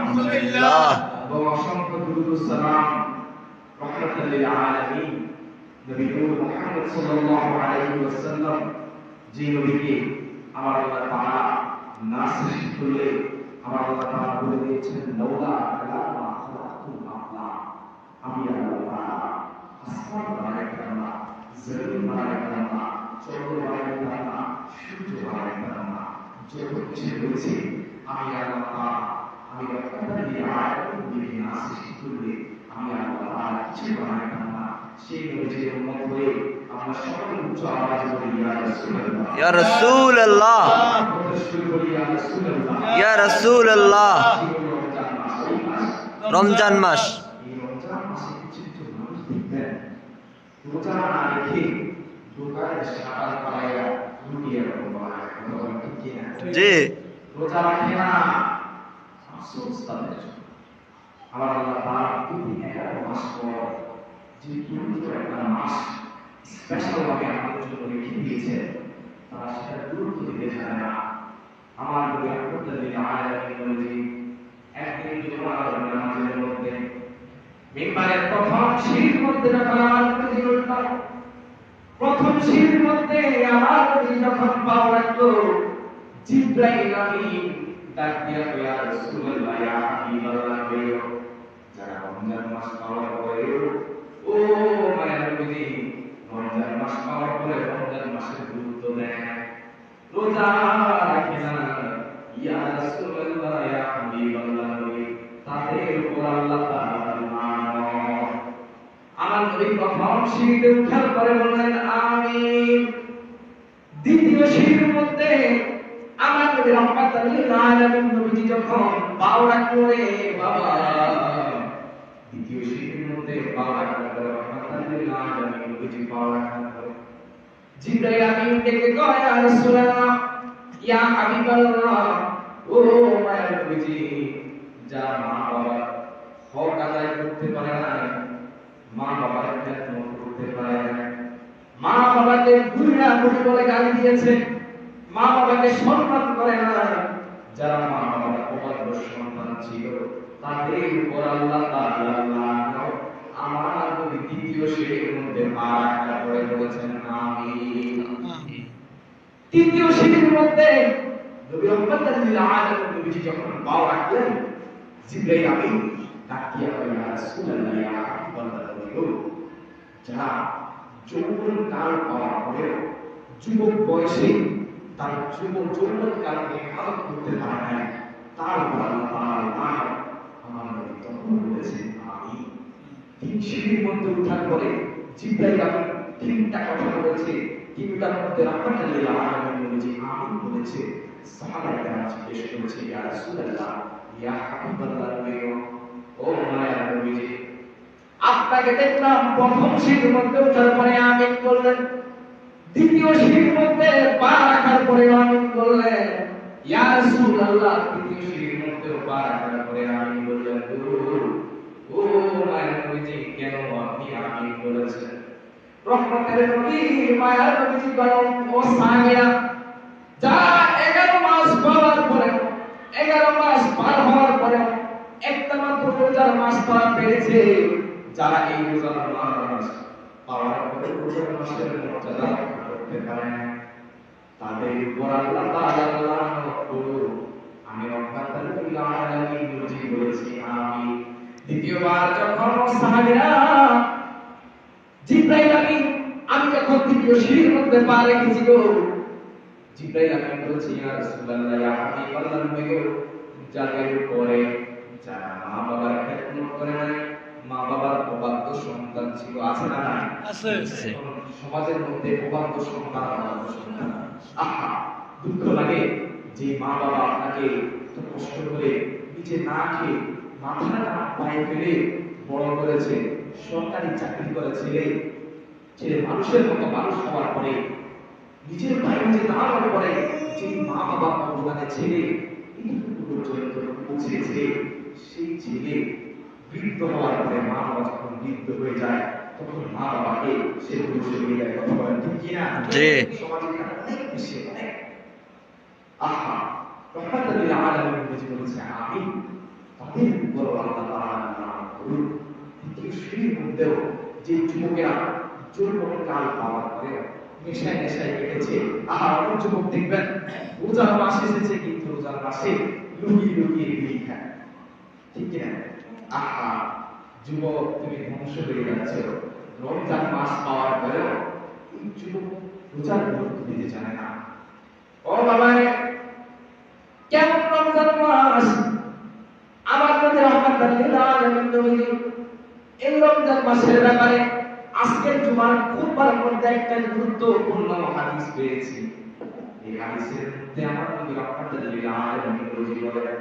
আলহামদুলিল্লাহ। এবং অসংখ্য দুরূদ ও সালাম রাহমাতাল লিল আলামিন নবী মুহাম্মদ সাল্লাল্লাহু আলাইহি ওয়াসাল্লাম, যে নবীকে আমার আল্লাহ তাআলা না সৃষ্টি করলে আমার আল্লাহ তাআলা বলে দিয়েছেন লাউলা কালামা খালাকুল আফলা, আমি আল্লাহ তাআলা আসমান বানাইতাম না, জমিন বানাইতাম না, চন্দ্র বানাইতাম না, সূর্য বানাইতাম না, যত কিছু রয়েছে আমি আল্লাহ তাআলা আমি রহমাতাল লিল আলামিন নবীকে না সৃষ্টি করলে আমি আল্লাহ তাআলা কিছু বানাইতাম না। সেই নবীর উম্মত হয়ে আমরা সকলে উচ্চ আওয়াজে বলি ইয়া রাসূলুল্লাহ, ইয়া রাসূলুল্লাহ, ইয়া রাসূলুল্লাহ। রমজান মাস, এই রমজান মাসে কিছু কিছু মানুষ দেখবেন রোজা না রেখে দোকানে শাটার পালাইয়া রুটি এরকম বানায়, কথা বলেন ঠিক কিনা? জি রোজা রাখে না, আফসোস তাদের জন্য। আমার আল্লাহ তাআলা প্রতি 11 মাস পর যে পবিত্র একটা মাস স্পেশাল ভাবে আমাদের জন্য রেখে দিয়েছে, তারা সেটা গুরুত্ব দিতে চায় না। আমার নবী রহমাতুল লিল আলামিন বলেছেন, একদিন জুমার নামাজের মধ্যে মিম্বারের প্রথম সিঁড়ির মধ্যে যখন আমার নবী উঠল, প্রথম সিঁড়ির মধ্যে আমার নবী যখন পা রাখলো, জিবরাইল আমিন ডাক দিয়া কয়, ইয়া রাসূলুল্লাহ, ইয়া হাবিবাল্লাহ, যারা রমজান মাস পালন করে, ও মায়ের নবী, রমজান মাস পালন করে রমজান মাসের গুরুত্ব দেন, রোজা রাখে না, ইয়া রাসূলুল্লাহ, ইয়া হাবিবাল্লাহ, তাদের উপর আল্লাহ তাআলার লানত। আমার নবী প্রথম সিঁড়িতে ওঠার পরে বললেন আমিন। দ্বিতীয় সিঁড়ির মধ্যে আমার নবী রহমাতাল লিল আলামিন নবীজি যখন পাও রাখলো, রে বাবা, দ্বিতীয় সিঁড়ির মধ্যে পাও রাখার পরে রহমাতাল লিল আলামিন নবীজি পাও রাখার পরে জিবরাইল আমিন ডেকে কয়, ইয়া রাসূলুল্লাহ, ইয়া হাবিবাল্লাহ, ও মায়ের নবীজি, যা মা বাবা হক আদায় করতে পারে না, মা বাবার খেদমত করতে পারে না, মা বাবাকে ঘুরিয়া ঘুরি বলে গালি দিয়েছে, মা বাবাকে সম্মান করে না, যারা মা বাবার অবাধ্য সন্তান ছিল, তাদের উপর আল্লাহ তাআলা লানত। আমার নবী দ্বিতীয় সিঁড়ির মধ্যে পা রাখার পরে বলেছেন আমিন। তৃতীয় সিঁড়ির মধ্যে নবী রহমাতাল লিল আলামিন নবীজি যখন পা রাখলেন, জিবরাইল আমিন ডাক দিয়া কয়, ইয়া রাসূলুল্লাহ, ইয়া হাবিবাল্লাহ, যারা যৌবন কাল পাওয়ার পরেও যুবক বয়সে তার যৌবন কালকে হেফাজত করতে পারে নাই, তার উপর আল্লাহ তাআলা লানত। আমার নবী তখন বলেছেন আমিন। তিন সিঁড়ির মধ্যে ওঠার পরে জিবরাইল আমিন তিনটা কথা বলেছে, তিনটার মধ্যে রহমাতুল লিল আলামিন নবীজি আমিন বলেছে। সাহাবায়ে কেরাম জিজ্ঞেস করেছে, ইয়া রাসূলুল্লাহ, ইয়া হাবিবাল্লাহ, ও মায়ার নবীজি, আপনাকে দেখলাম প্রথম সিঁড়ির মধ্যে ওঠার পরে আমিন বললেন, দ্বিতীয় সিঁড়ির মধ্যে পা রাখার পরে আমিন বললেন, ইয়া রাসূলুল্লাহ, তৃতীয় সিঁড়ির মধ্যে পা রাখার পরে আমিন বললেন, ও মায়ের নবীজি, কেন আপনি আমিন বলেছেন? রহমতের নবী মায়ার নবীজি বলেন, ও সাহাবীরা, যা 11 মাস পাওয়ার পরে, 11 মাস পার হওয়ার পরে একটা মাত্র রোজার মাস তারা পেয়েছে, যারা এই রোজার মাস পাওয়ার পরে রোজার মাসের মর্যাদা করতে পারে না, তাদের উপর আল্লাহ তাআলা লানত। আমি রহমাতাল লিল আলামিন নবীজি বলেছি আমিন। দ্বিতীয়বার যখন সাহাবীরা জিবরাইল আমিন, আমি যখন দ্বিতীয় সিঁড়ির মধ্যে পা রেখেছি গো, জিবরাইল আমিন বলেছে, ইয়া রাসূলুল্লাহ, ইয়া হাবিবাল্লাহ, যাদের উপরে যারা মা বাবার খেদমত করে নাই, মা বাবার অবাধ্য সন্তান ছিল, আছে না নাই? আছে। সমাজের মধ্যে অবাধ্য সন্তান, আহা দুঃখ লাগে যে মা বাবা আপনাকে এত কষ্ট করে নিজে না খেয়ে মাথাটা পায়ে ফেলে বড় করেছে, সরকারি চাকরি করে ছেলে মানুষের মতো মানুষ হওয়ার পরে নিজের পায়ে নিজে দাঁড়ানোর পরে যে মা বাবা অবদানে ছেলে এইটুকু পর্যন্ত পৌঁছেছে, সেই ছেলে বৃদ্ধ হওয়ার পরে মা বাবা যখন বৃদ্ধ হয়ে যায়, তখন মা বাবাকে সে বসে হয়ে যায়, কথা বলেন ঠিক কিনা? সমাজে অনেক বেশি, অনেক আহা রহমাতুল লিল আলামিন বলেছে আমিন। তাদের আল্লাহ তাআলার নাম করুন। দ্বিতীয় শ্রেণীর মধ্যেও যে যুবকেরা জোরকাল পাওয়ার পরে নেশায় কেটেছে, অনেক যুবক দেখবেন রোজার মাস এসেছে কিন্তু রোজার মাসে লুকিয়ে বিড়ি খায়, ঠিক কিনা? যুবক তুমি ধ্বংস হয়ে যাচ্ছ। রমজান মাস পাওয়ার পরেও এই যুবক রোজার গুরুত্ব দিতে জানে না। ও বাবা, কেমন রমজান মাস আমার নবী রাহমাতুল লিল আলামিন নবী এই রমজান মাসের ব্যাপারে আজকের জুমার খুতবার মধ্যে একটা গুরুত্বপূর্ণ হাদিস পেয়েছি। এই হাদিসের মধ্যে আমার নবী রাহমাতুল লিল আলামিন নবী বলেন,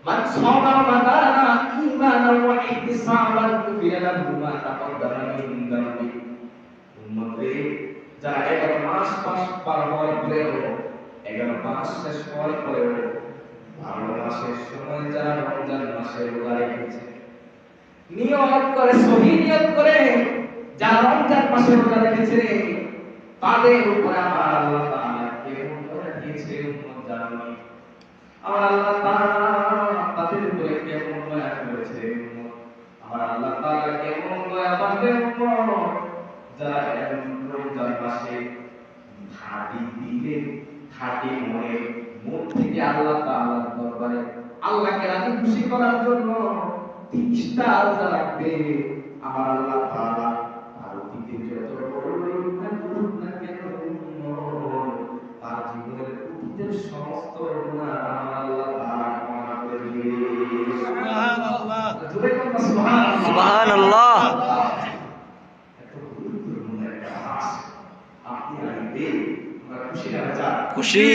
মান সামা রমাদানা ঈমানান ওয়া ইহতিসাবান গুফিরা লাহু মা তাকাদ্দামা মিন যামবি। উম্মতে যারা 11 মাস পার হওয়ার পরেও 11 মাস শেষ হওয়ার পরেও 12 মাসের সময় যারা রমজান মাসে রোজা রেখেছে, নিয়ত করে সহিহ নিয়ত করে যারা রমজান মাসে রোজা রেখেছে, তাদের উপরে আমার আল্লাহ তাআলা কেমন করে দিয়েছে উম্মত জানি। আমার আল্লাহ তাআলা তাদের উপরে কেমন দয়া করেছে উম্মত। আমার আল্লাহ তাআলা কেমন দয়া পাবে উম্মত যারা রমজান মাসে খাঁটি দিলে খাঁটি মনে মুখ থেকে আল্লাহ তাআলার দরবারে আল্লাহকে রাজি খুশি করার জন্য 30টা রোজা রাখবে। আমার আল্লাহ তাআলা আর অতীতে যত বড় গুনাহ করুক না কেন তার জীবনের অতীতের সমস্ত গুনাহ আমার আল্লাহ তাআলা ক্ষমা করে দিবে। সুবহানাল্লাহ, জোরে বলুন সুবহানাল্লাহ। সুবহানাল্লাহ। এত গুরুত্বপূর্ণ একটা মাস আপনি আমি পেয়ে আমরা খুশি না বেজার? খুশি।